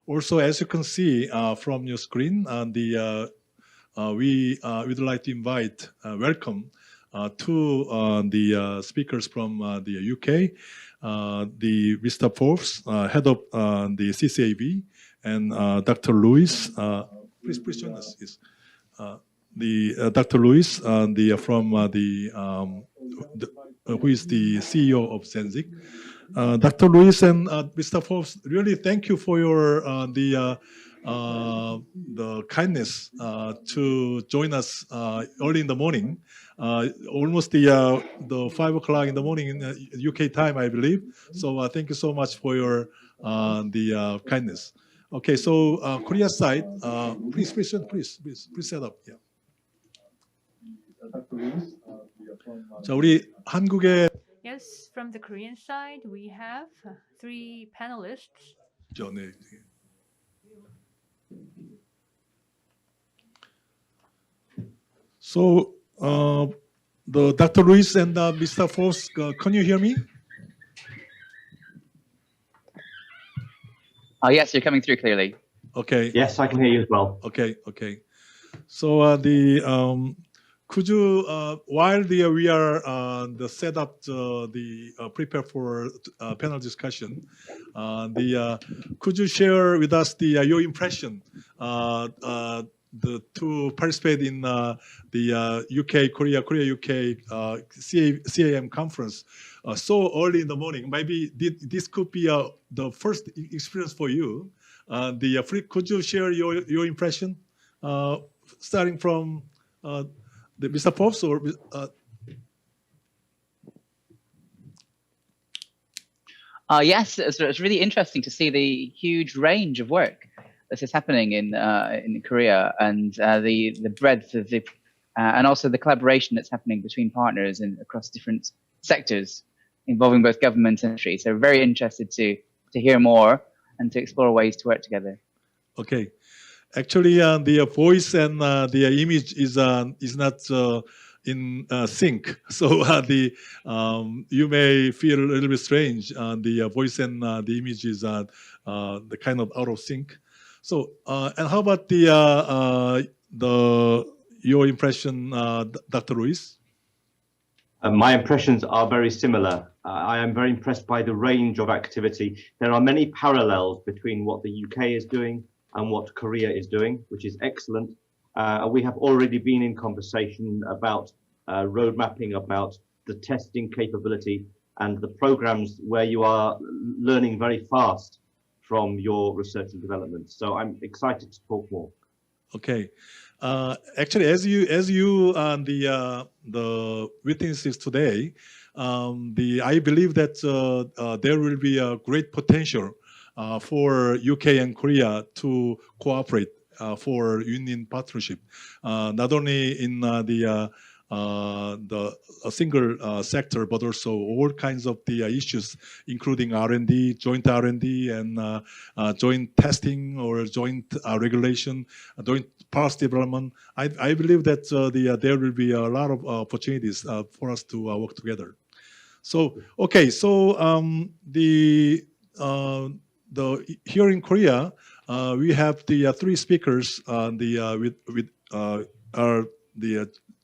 Also, as you can see from your screen, we would like to invite, welcome two the speakers from the UK, the Mr. Forbes, head of the CCAV, and Dr. Lewis. Please join us. Yes. The Dr. Lewis, who is the CEO of Zenzik. Dr. Lewis and Mr. Forbes, really thank you for your the kindness to join us early in the morning, almost the 5 o'clock in the morning in UK time, I believe. So thank you so much for your the kindness. Okay, so Korea side, please set up. Yeah. 자, 우리 한국의 Yes, from the Korean side, we have three panelists. 네. So, the Dr. Lewis and Mr. Forbes, can you hear me? Yes, you're coming through clearly. Okay. Yes, I can hear you as well. Okay. So could you, while we are the set up prepare for panel discussion, could you share with us your impression to participate in the UK Korea UK CAM conference so early in the morning? Maybe this could be the first experience for you. Could you share your impression starting from Mr. Forbes or Yes, it's really interesting to see the huge range of work that is happening in Korea, and the breadth of the and also the collaboration that's happening between partners and across different sectors involving both government and industry. So very interested to hear more and to explore ways to work together. Okay. Actually, the voice and the image is not in sync, so you may feel a little bit strange. The voice and the image is the kind of out of sync. So, and how about your impression, Dr. Lewis? My impressions are very similar. I am very impressed by the range of activity. There are many parallels between what the UK is doing and what Korea is doing, which is excellent. We have already been in conversation about road mapping, about the testing capability and the programs where you are learning very fast from your research and development. So I'm excited to talk more. Okay. Actually, as you the witnesses today, I believe that there will be a great potential for UK and Korea to cooperate for union partnership, not only in a single sector, but also all kinds of the issues, including R&D, joint R&D, and joint testing or joint regulation, joint policy development. I believe that there will be a lot of opportunities for us to work together. So okay, so here in Korea, we have the three speakers are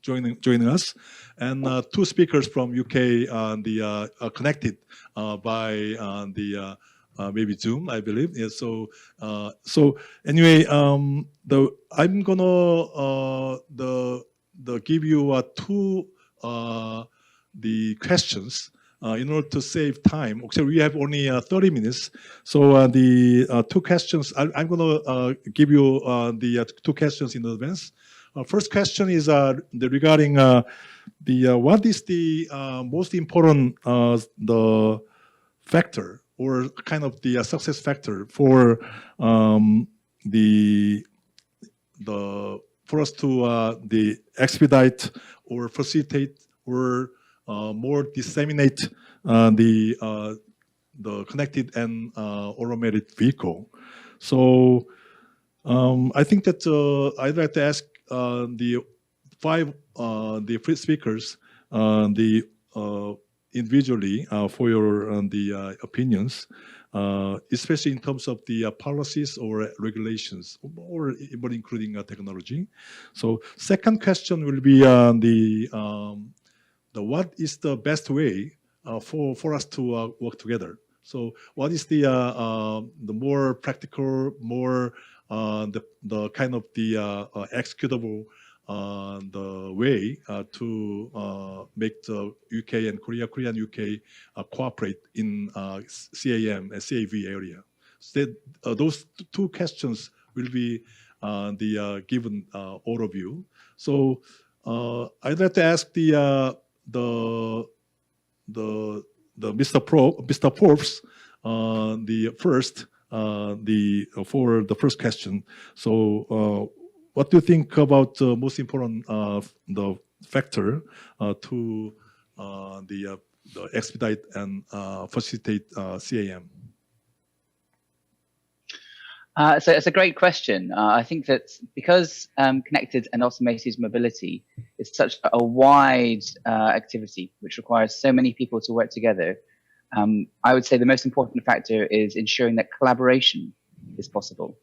joining us, and two speakers from UK are connected by maybe Zoom, I believe. Yeah, so anyway, I'm gonna give you two the questions. In order to save time, actually we have only 30 minutes. So the two questions, I'm going to give you the two questions in advance. First question is regarding what is the most important the factor or kind of the success factor for for us to expedite or facilitate or more disseminate the connected and automated vehicle. So I think that I'd like to ask the five speakers individually for your opinions. especially in terms of the policies or regulations, or even including technology. So second question will be the what is the best way for us to work together. So what is the more practical, more the kind of the executable the way to make the UK and Korea and UK cooperate in CAM and CAV area. So those two questions will be given overview. So I'd like to ask the Mr. Forbes the first for the first question. So what do you think about the most important the factor to the expedite and facilitate CAM? So it's a great question. I think that because connected and automated mobility is such a wide activity, which requires so many people to work together, I would say the most important factor is ensuring that collaboration is possible,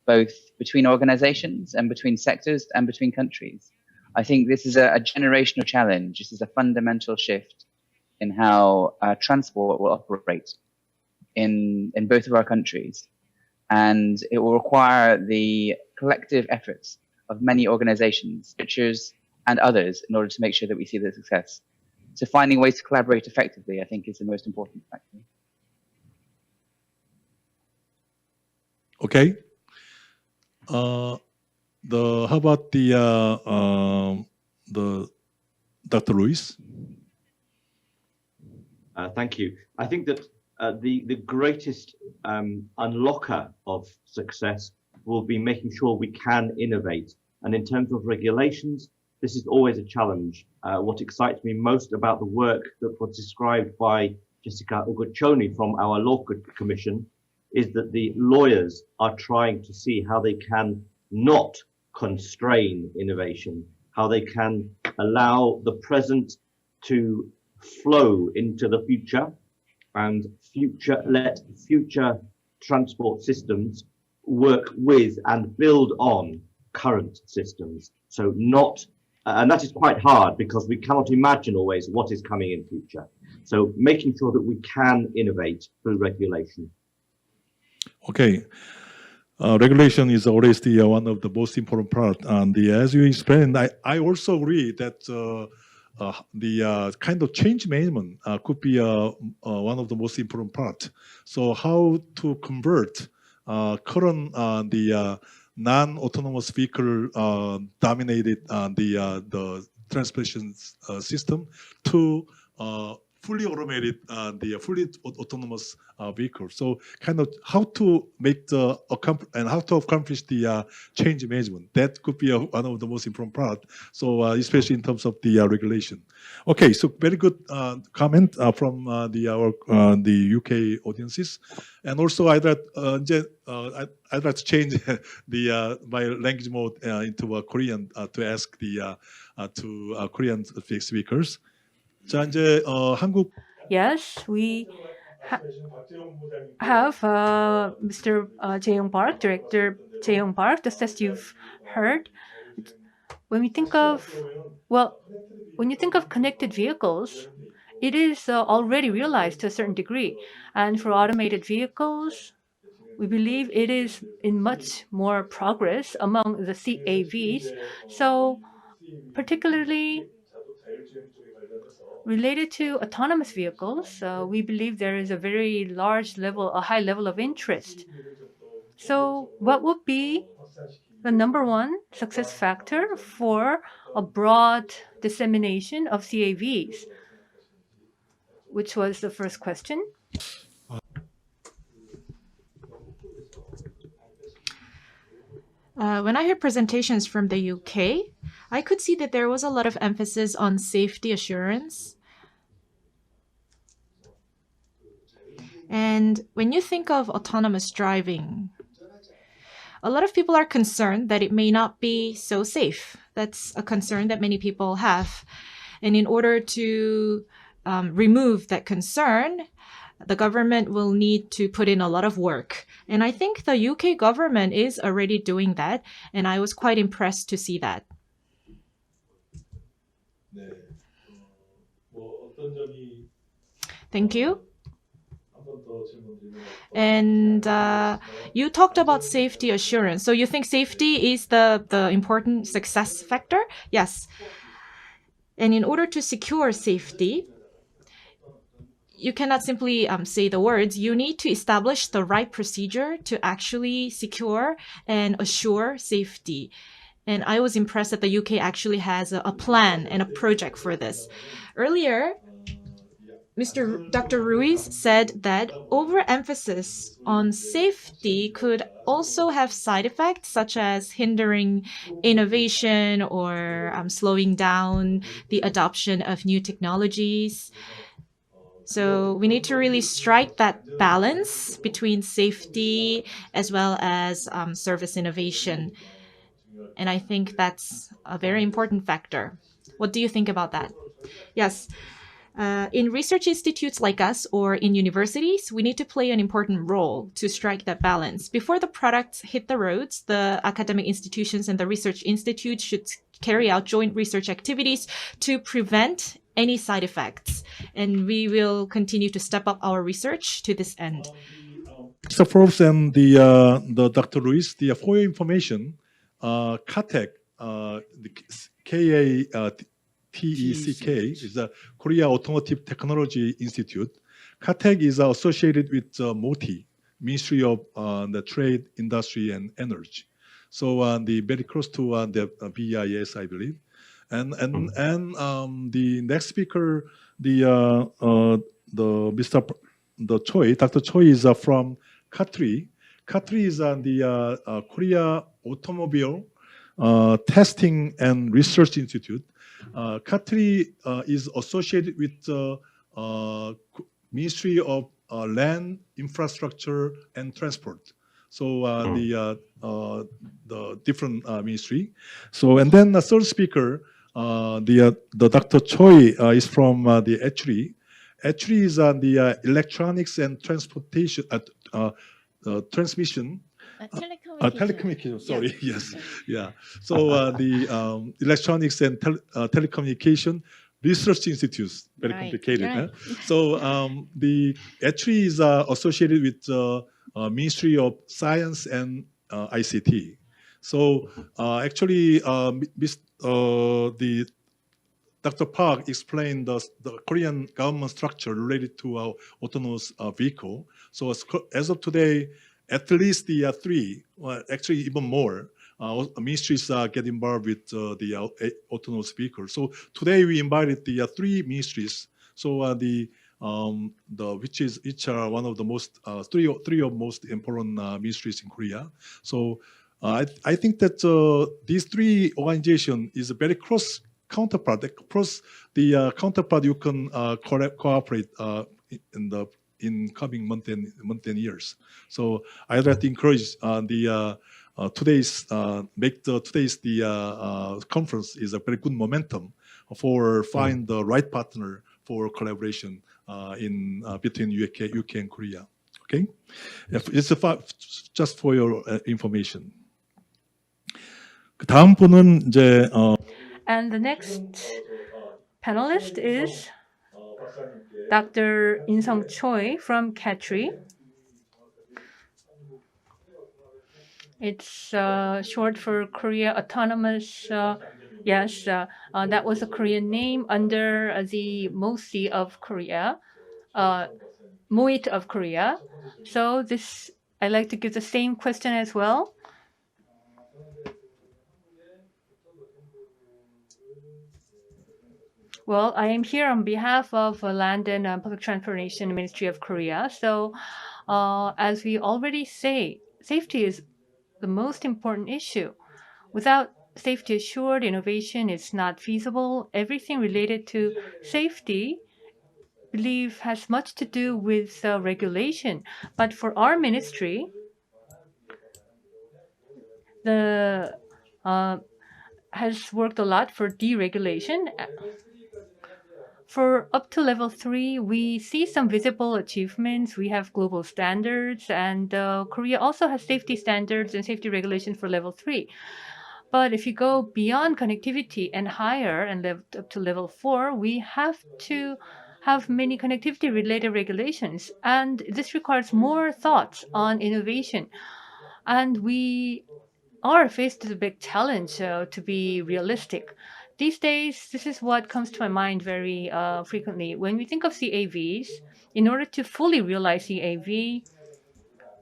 both between organizations and between sectors and between countries. I think this is a generational challenge. This is a fundamental shift in how transport will operate in both of our countries. And it will require the collective efforts of many organizations, churches, and others in order to make sure that we see the success. So finding ways to collaborate effectively, I think, is the most important factor. Okay. How about the Dr. Luis? Thank you. I think that the greatest unlocker of success will be making sure we can innovate. And in terms of regulations, this is always a challenge. What excites me most about the work that was described by Jessica Uguccioni from our Law Commission is that the lawyers are trying to see how they can not constrain innovation, how they can allow the present to flow into the future and let future transport systems work with and build on current systems. So not, and that is quite hard because we cannot imagine always what is coming in future. So making sure that we can innovate through regulation. Okay. Regulation is always the one of the most important part. And as you explained, I also agree that the kind of change management could be one of the most important part. So how to convert current the non-autonomous vehicle dominated the transportation system to fully automated the fully autonomous vehicle. So kind of how to make the and how to accomplish the change management. That could be one of the most important part. So especially in terms of the regulation. Okay, so very good comment from the UK audiences, and also I'd like to change the my language mode into Korean to ask the to Korean speakers. 자 이제 한국 Yes, we have Mr. Jae-young Park, Director Jae-young Park, just as you've heard. When we think of, well, when you think of connected vehicles, it is already realized to a certain degree. And for automated vehicles, we believe it is in much more progress among the CAVs. So particularly related to autonomous vehicles, we believe there is a very large level, a high level of interest. So what would be the number one success factor for a broad dissemination of CAVs? Which was the first question. When I heard presentations from the UK, I could see that there was a lot of emphasis on safety assurance. And when you think of autonomous driving, a lot of people are concerned that it may not be so safe. That's a concern that many people have. And in order to remove that concern, the government will need to put in a lot of work. And I think the UK government is already doing that, and I was quite impressed to see that. 네. 어떤 점이 Thank you. 한번더 질문 드리면 And you talked about safety assurance. So you think safety is the important success factor? Yes. And in order to secure safety, you cannot simply say the words. You need to establish the right procedure to actually secure and assure safety. And I was impressed that the UK actually has a plan and a project for this. Earlier, Dr. Ruiz said that overemphasis on safety could also have side effects such as hindering innovation or slowing down the adoption of new technologies. So we need to really strike that balance between safety as well as service innovation. And I think that's a very important factor. What do you think about that? Yes. In research institutes like us or in universities, we need to play an important role to strike that balance. Before the products hit the roads, the academic institutions and the research institutes should carry out joint research activities to prevent any side effects. And we will continue to step up our research to this end. Mr. Forbes and the Dr. Luis, for your information, KATEC, the KATECK is the Korea Automotive Technology Institute. KATEC is associated with MOTI, Ministry of the Trade, Industry and Energy. So the very close to the BIS, I believe. And the next speaker, the Choi, Dr. Choi is from KATRI. KATRI is the Korea Automobile Testing and Research Institute. KATRI is associated with the Ministry of Land, Infrastructure, and Transport. So the different ministry. So and then the third speaker, the Dr. Choi is from the ETRI. ETRI is the Electronics and Transportation Transmission. Telecommunication. Sorry. Yes. Yeah. So the Electronics and Telecommunication Research Institutes. Very complicated. Right. Huh? So the ETRI is associated with Ministry of Science and ICT. So actually, the Dr. Park explained the Korean government structure related to autonomous vehicle. So as of today, at least the three, well, actually even more, ministries get involved with the autonomous vehicle. So today we invited the three ministries. So which are one of the most three of most important ministries in Korea. So I think that these three organizations is a very close counterpart. Across the counterpart, you can cooperate in coming month and years. So I'd like to encourage today's conference is a very good momentum for find the right partner for collaboration in between UK and Korea. Okay, it's just for your information. 그 다음 분은 이제 And the next panelist is Dr. In-sung Choi from KATRI. It's short for Korea Autonomous. Yes, that was a Korean name under the MOSI of Korea, MOIT of Korea. So this, I like to give the same question as well. Well, I am here on behalf of Land and Public Transportation Ministry of Korea. So as we already say, safety is the most important issue. Without safety assured innovation is not feasible. Everything related to safety, I believe, has much to do with regulation. But for our ministry, the has worked a lot for deregulation. For up to level 3, we see some visible achievements. We have global standards, and Korea also has safety standards and safety regulations for level 3. But if you go beyond connectivity and higher and up to level 4, we have to have many connectivity related regulations. And this requires more thoughts on innovation. And we are faced with a big challenge to be realistic. These days, this is what comes to my mind very frequently. When we think of CAVs, in order to fully realize CAV,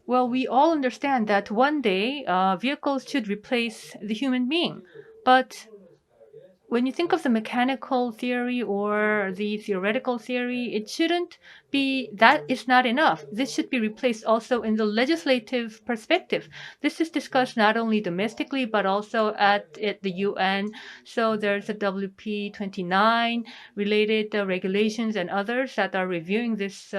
well, we all understand that one day vehicles should replace the human being. But when you think of the mechanical theory or the theoretical theory, it shouldn't be, that is not enough. This should be replaced also in the legislative perspective. This is discussed not only domestically, but also at the UN. So there's a WP29 related regulations and others that are reviewing this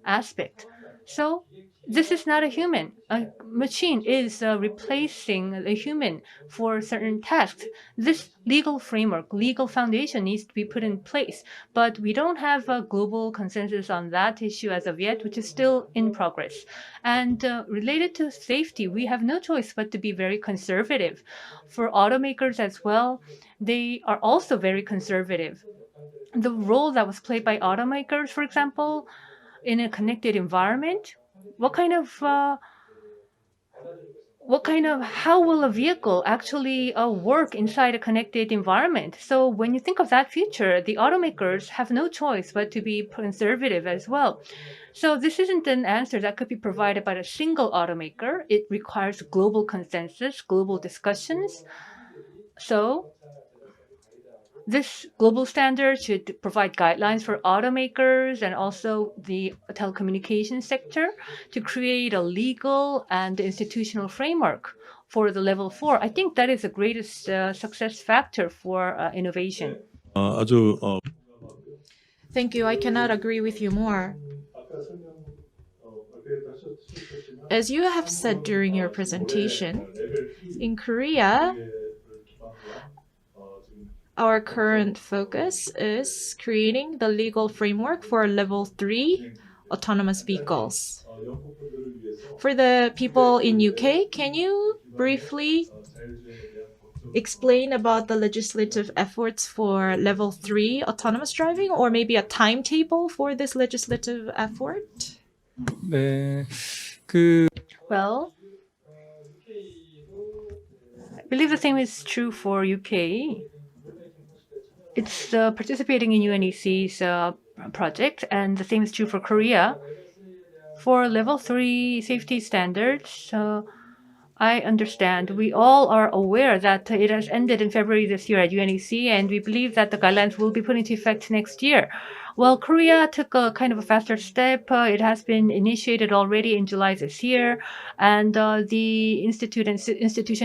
aspect. So this is not a human. A machine is replacing a human for certain tasks. This legal framework, legal foundation needs to be put in place, but we don't have a global consensus on that issue as of yet, which is still in progress. And related to safety, we have no choice but to be very conservative. For automakers as well, they are also very conservative. The role that was played by automakers, for example, in a connected environment, how will a vehicle actually work inside a connected environment? So when you think of that future, the automakers have no choice but to be conservative as well. So this isn't an answer that could be provided by a single automaker. It requires global consensus, global discussions. So this global standard should provide guidelines for automakers and also the telecommunications sector to create a legal and institutional framework for the level 4. I think that is the greatest success factor for innovation. 아주 Thank you. I cannot agree with you more. As you have said during your presentation, in Korea, our current focus is creating the legal framework for level 3 autonomous vehicles. For the people in UK, can you briefly explain about the legislative efforts for level 3 autonomous driving, or maybe a timetable for this legislative effort? 네, Well, I believe the same is true for UK. It's participating in UNEC's project, and the same is true for Korea. For level 3 safety standards, I understand. We all are aware that it has ended in February this year at UNEC, and we believe that the guidelines will be put into effect next year. Well, Korea took a kind of a faster step. It has been initiated already in July this year, and the institution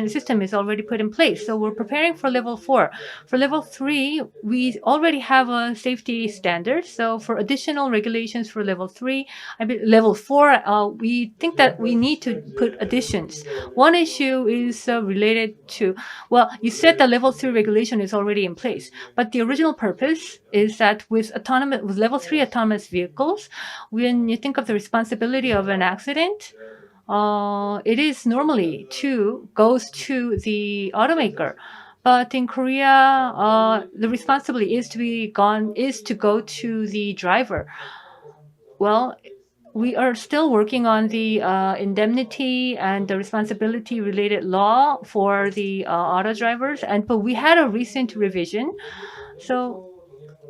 system is already put in place. So we're preparing for level 4. For level 3, we already have a safety standard. So for additional regulations for level 3, level 4, we think that we need to put additions. One issue is related to, well, you said the level 3 regulation is already in place, but the original purpose is that with level 3 autonomous vehicles, when you think of the responsibility of an accident, it is normally goes to the automaker. But in Korea, the responsibility is to go to the driver. Well, we are still working on the indemnity and the responsibility related law for the auto drivers, but we had a recent revision. So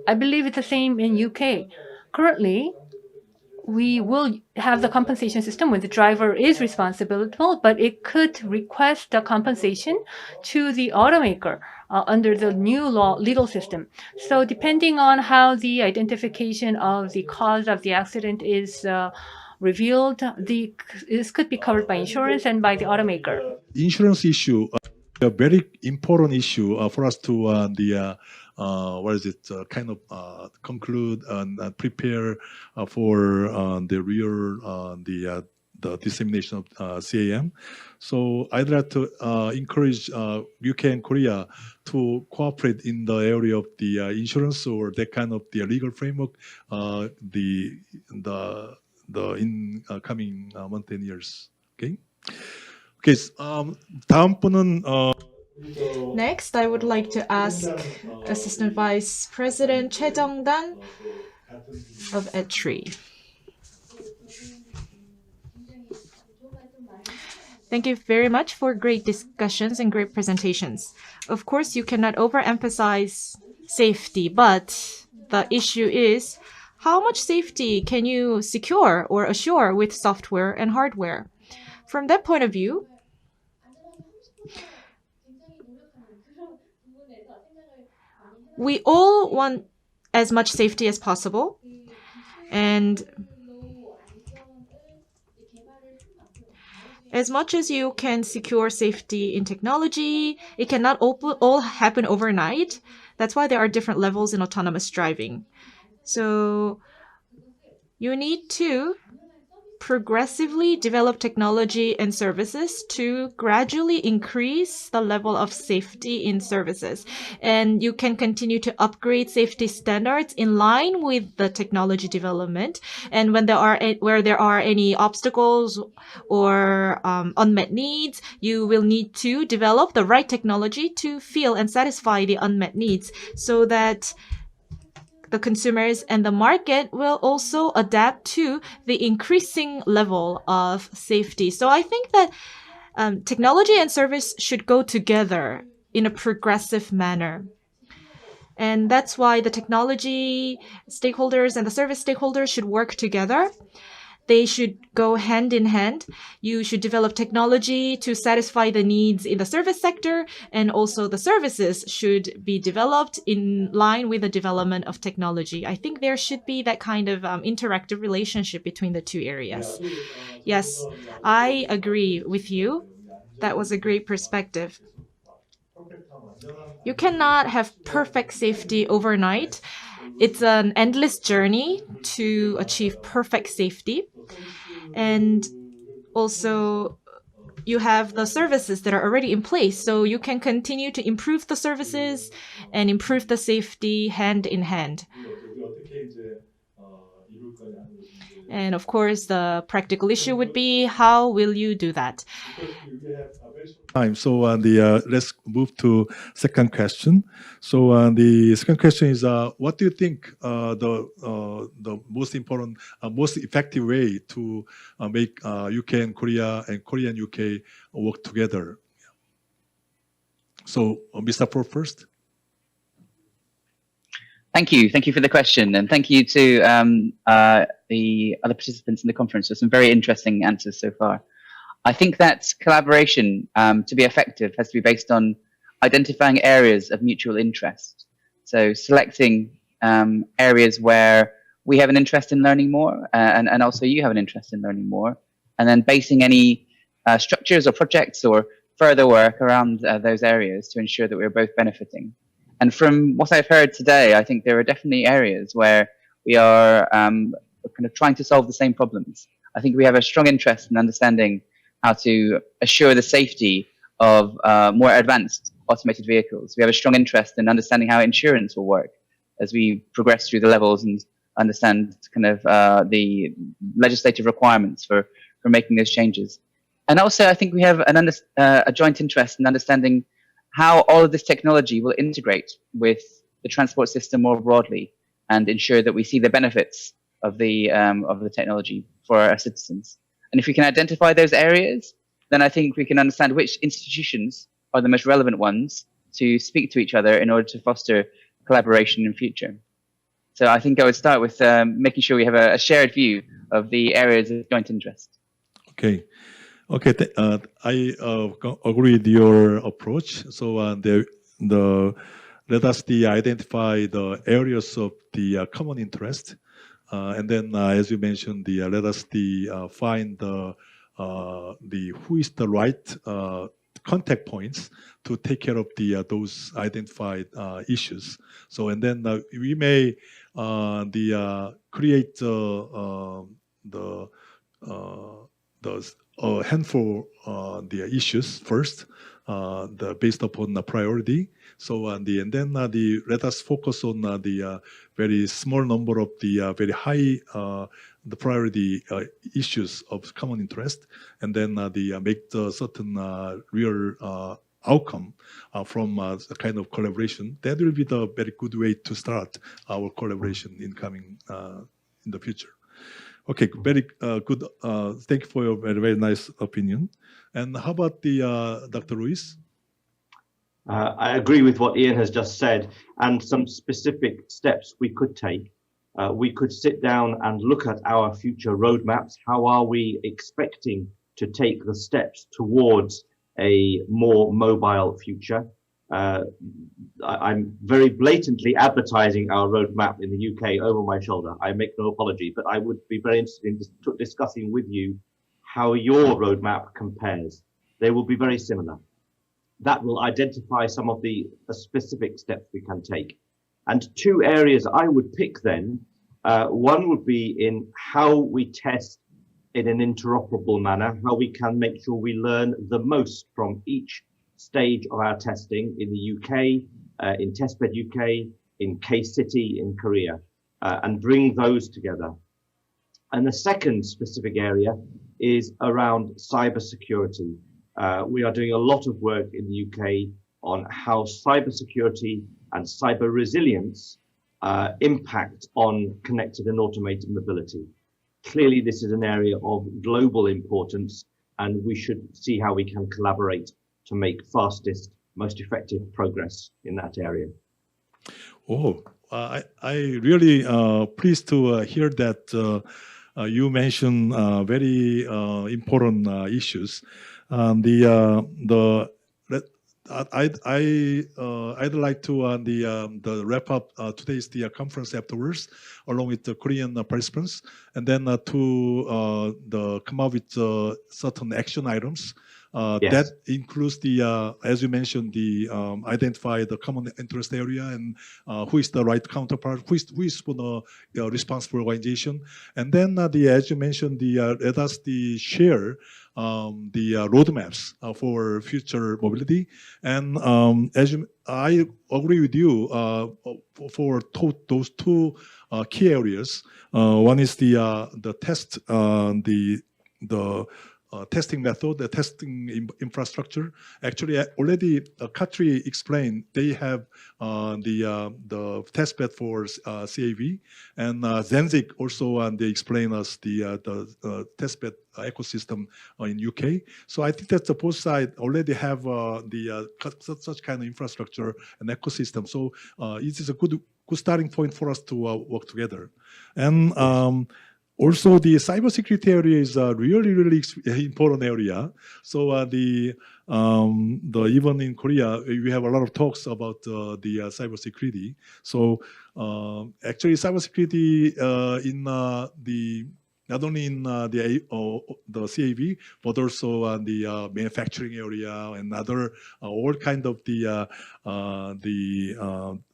I believe it's the same in UK. Currently, we will have the compensation system when the driver is responsible, but it could request a compensation to the automaker under the new legal system. So depending on how the identification of the cause of the accident is revealed, this could be covered by insurance and by the automaker. insurance issue, a very important issue for us to conclude and prepare for the real the dissemination of CAM. So I'd like to encourage UK and Korea to cooperate in the area of the insurance or that kind of the legal framework the in coming month and years. Okay. Okay. 다음 분은 Next, I would like to ask Assistant Vice President Choi Jung-dan of ETRI. Thank you very much for great discussions and great presentations. Of course, you cannot overemphasize safety, but the issue is how much safety can you secure or assure with software and hardware? From that point of view, we all want as much safety as possible, and as much as you can secure safety in technology, it cannot all happen overnight. That's why there are different levels in autonomous driving. So you need to progressively develop technology and services to gradually increase the level of safety in services. And you can continue to upgrade safety standards in line with the technology development. And when where there are any obstacles or unmet needs, you will need to develop the right technology to fill and satisfy the unmet needs so that the consumers and the market will also adapt to the increasing level of safety. So I think that technology and service should go together in a progressive manner. And that's why the technology stakeholders and the service stakeholders should work together. They should go hand in hand. You should develop technology to satisfy the needs in the service sector, and also the services should be developed in line with the development of technology. I think there should be that kind of interactive relationship between the two areas. Yes, I agree with you. That was a great perspective. You cannot have perfect safety overnight. It's an endless journey to achieve perfect safety. And also, you have the services that are already in place, so you can continue to improve the services and improve the safety hand in hand. And of course, the practical issue would be, how will you do that? Time. So let's move to second question. So the second question is, what do you think the most important, most effective way to make UK and Korea and Korea and UK work together? So Mr. Ford first. Thank you. Thank you for the question. And thank you to the other participants in the conference for some very interesting answers so far. I think that collaboration, to be effective, has to be based on identifying areas of mutual interest. So selecting areas where we have an interest in learning more, and also you have an interest in learning more, and then basing any structures or projects or further work around those areas to ensure that we're both benefiting. And from what I've heard today, I think there are definitely areas where we are kind of trying to solve the same problems. I think we have a strong interest in understanding how to assure the safety of more advanced automated vehicles. We have a strong interest in understanding how insurance will work as we progress through the levels and understand kind of the legislative requirements for making those changes. And also, I think we have a joint interest in understanding how all of this technology will integrate with the transport system more broadly and ensure that we see the benefits of the technology for our citizens. And if we can identify those areas, then I think we can understand which institutions are the most relevant ones to speak to each other in order to foster collaboration in future. So I think I would start with making sure we have a shared view of the areas of joint interest. Okay. Okay, I agree with your approach. So let us identify the areas of the common interest, and then as you mentioned, let us find the who is the right contact points to take care of those identified issues. So and then we may create a handful the issues first, based upon the priority. So and then let us focus on the very small number of the very high the priority issues of common interest, and then make the certain real outcome from a kind of collaboration. That will be the very good way to start our collaboration in coming in the future. Okay, very good. Thank you for your very, very nice opinion. And how about the Dr. Ruiz? I agree with what Ian has just said, and some specific steps we could take. We could sit down and look at our future roadmaps. How are we expecting to take the steps towards a more mobile future? I'm very blatantly advertising our roadmap in the UK over my shoulder. I make no apology, but I would be very interested in discussing with you how your roadmap compares. They will be very similar. That will identify some of the specific steps we can take. And two areas I would pick then, one would be in how we test in an interoperable manner, how we can make sure we learn the most from each stage of our testing in the UK, in Testbed UK, in K-City in Korea, and bring those together. And the second specific area is around cybersecurity. We are doing a lot of work in the UK on how cybersecurity and cyber resilience impact on connected and automated mobility. Clearly, this is an area of global importance, and we should see how we can collaborate to make fastest, most effective progress in that area. Oh, I really pleased to hear that you mentioned very important issues. I'd like to wrap up today's conference afterwards, along with the Korean participants, and then to come up with certain action items. Yes. That includes as you mentioned, identify the common interest area and who is the right counterpart, who is for the responsible organization, and then as you mentioned, let us share the roadmaps for future mobility. And I agree with you for those two key areas. One is the test, the testing method, the testing infrastructure. Actually, already Katri explained they have the test bed for CAV, and Zenzik also they explain us the test bed ecosystem in UK. So I think that the both sides already have such kind of infrastructure and ecosystem. So it is a good starting point for us to work together. And also, the cybersecurity area is a really important area. So even in Korea, we have a lot of talks about the cybersecurity. So actually, cybersecurity in not only in the CAV, but also the manufacturing area and other all kind of the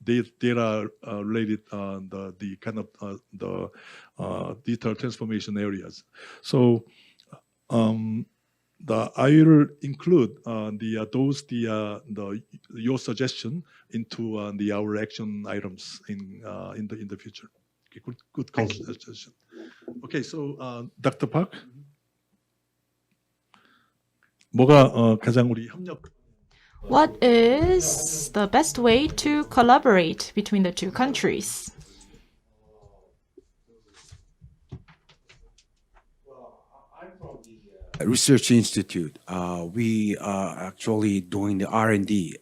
data related the kind of the digital transformation areas. So I will include your suggestion into our action items in the future. Okay, good suggestion. Okay, so Dr. Park, 뭐가 가장 우리 협력? What is the best way to collaborate between the two countries? Research Institute. We are actually doing the R&D.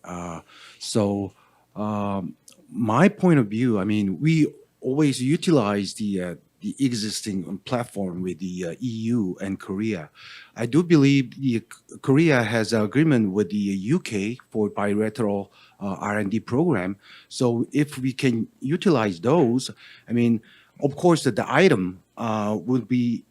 So my point of view, I mean, we always utilize the existing platform with the EU and Korea. I do believe Korea has an agreement with the UK for bilateral R&D program. So if we can utilize those, I mean, of course, that the item would be,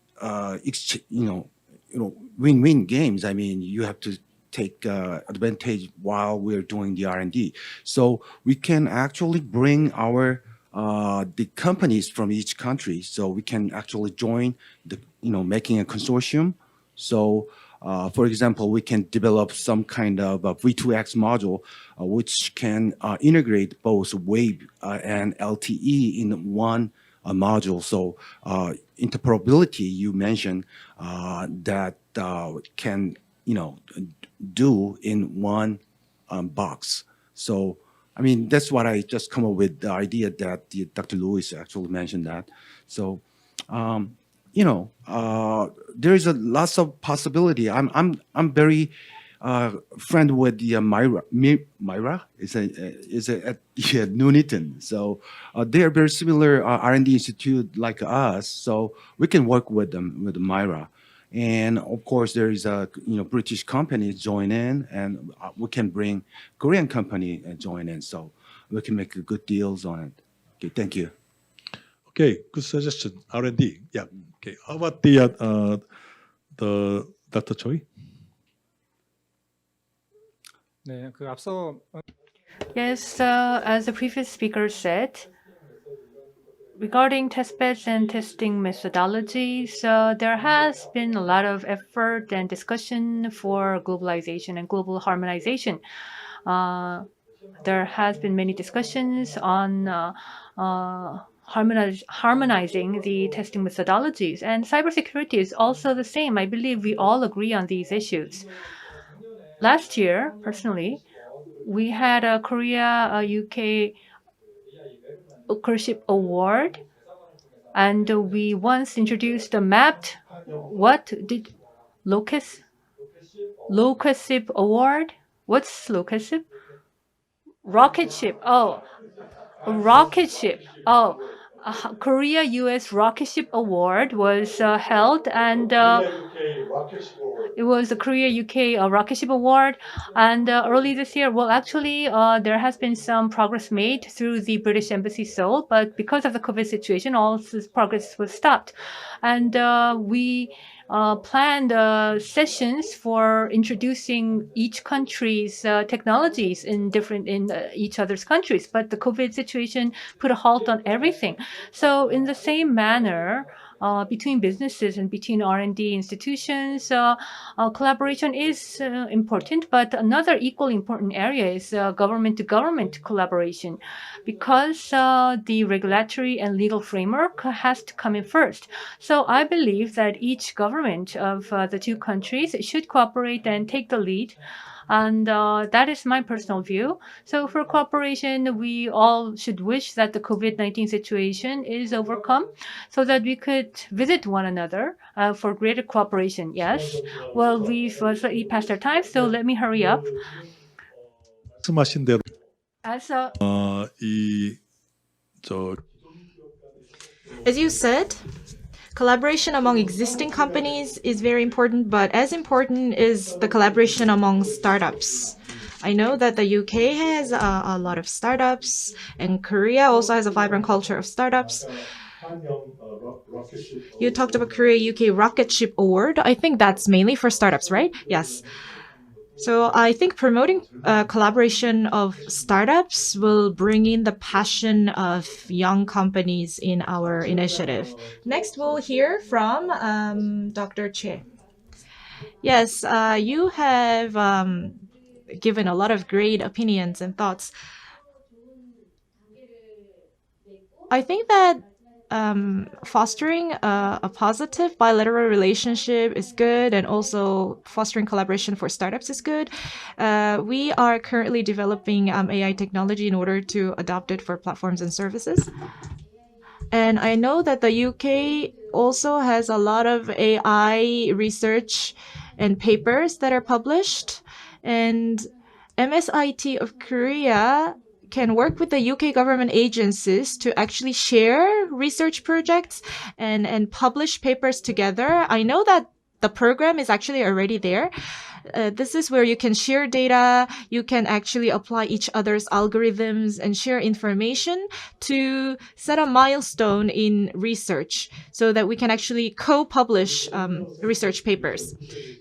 win-win games. I mean, you have to take advantage while we're doing the R&D. So we can actually bring our the companies from each country, so we can actually join the making a consortium So, for example, we can develop some kind of a V2X module which can integrate both wave and LTE in one module. So, interoperability you mentioned that can do in one box. So, I mean, that's what I just come up with the idea that Dr. Lewis actually mentioned that. So, there is a lots of possibility. I'm very friend with the Myra is a at yeah, Nuneaton. So they are very similar R&D institute like us. So we can work with them with Myra. And of course, there is a British company join in, and we can bring Korean company join in, so we can make good deals on it. Okay, thank you. Okay, good suggestion. R&D. Yeah. Okay. How about the Dr. Choi? 네, 그 앞서 Yes, as the previous speaker said, regarding testbeds and testing methodologies, there has been a lot of effort and discussion for globalization and global harmonization. There has been many discussions on harmonizing the testing methodologies, and cybersecurity is also the same. I believe we all agree on these issues. Last year, personally, we had a Korea UK Workership Award, and we once introduced a mapped Locusip Award. What's Locusip? Rocket ship. Oh, a rocket ship. Oh, Korea U.S. Rocket Ship Award was held, and it was the Korea UK Rocket Ship Award. And early this year, well, actually, there has been some progress made through the British Embassy Seoul, but because of the COVID situation, all this progress was stopped. And we planned sessions for introducing each country's technologies in each other's countries, but the COVID situation put a halt on everything. So in the same manner, between businesses and between R&D institutions, collaboration is important, but another equally important area is government-to-government collaboration, because the regulatory and legal framework has to come in first. So I believe that each government of the two countries should cooperate and take the lead. And that is my personal view. So for cooperation, we all should wish that the COVID-19 situation is overcome so that we could visit one another for greater cooperation. Yes. Well, we've slightly passed our time, so let me hurry up. 말씀하신 대로 As a 저 As you said, collaboration among existing companies is very important, but as important is the collaboration among startups. I know that the UK has a lot of startups, and Korea also has a vibrant culture of startups. You talked about Korea UK Rocket Ship Award. I think that's mainly for startups, right? Yes. So I think promoting collaboration of startups will bring in the passion of young companies in our initiative. Next, we'll hear from Dr. Che. Yes, you have given a lot of great opinions and thoughts. I think that fostering a positive bilateral relationship is good, and also fostering collaboration for startups is good. We are currently developing AI technology in order to adopt it for platforms and services. And I know that the UK also has a lot of AI research and papers that are published. And MSIT of Korea can work with the UK government agencies to actually share research projects and publish papers together. I know that the program is actually already there. This is where you can share data, you can actually apply each other's algorithms and share information to set a milestone in research so that we can actually co-publish research papers.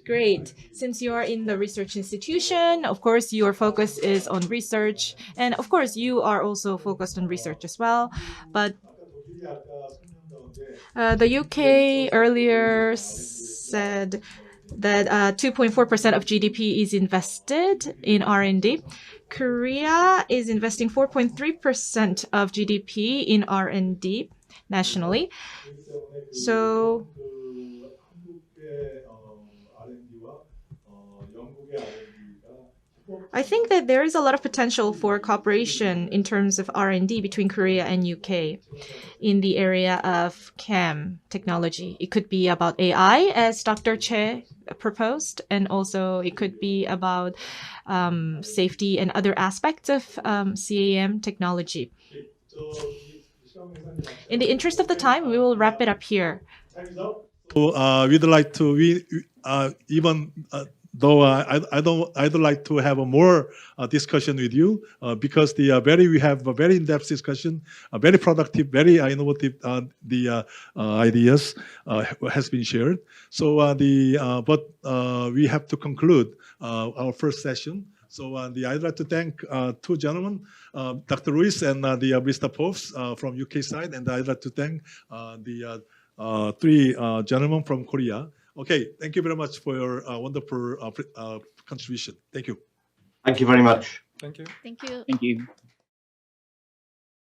Great. Since you are in the research institution, of course, your focus is on research. And of course, you are also focused on research as well. But the UK earlier said that 2.4% of GDP is invested in R&D. Korea is investing 4.3% of GDP in R&D nationally. So I think that there is a lot of potential for cooperation in terms of R&D between Korea and UK in the area of CAM technology. It could be about AI, as Dr. Che proposed, and also it could be about safety and other aspects of CAM technology. In the interest of the time, we will wrap it up here. So we'd like to even though I'd like to have a more discussion with you because we have a very in-depth discussion, very productive, very innovative ideas has been shared. So but we have to conclude our first session. So I'd like to thank two gentlemen, Dr. Ruiz and Mr. Poves from UK side, and I'd like to thank the three gentlemen from Korea. Okay, thank you very much for your wonderful contribution. Thank you. Thank you very much. Thank you. Thank you. Thank you.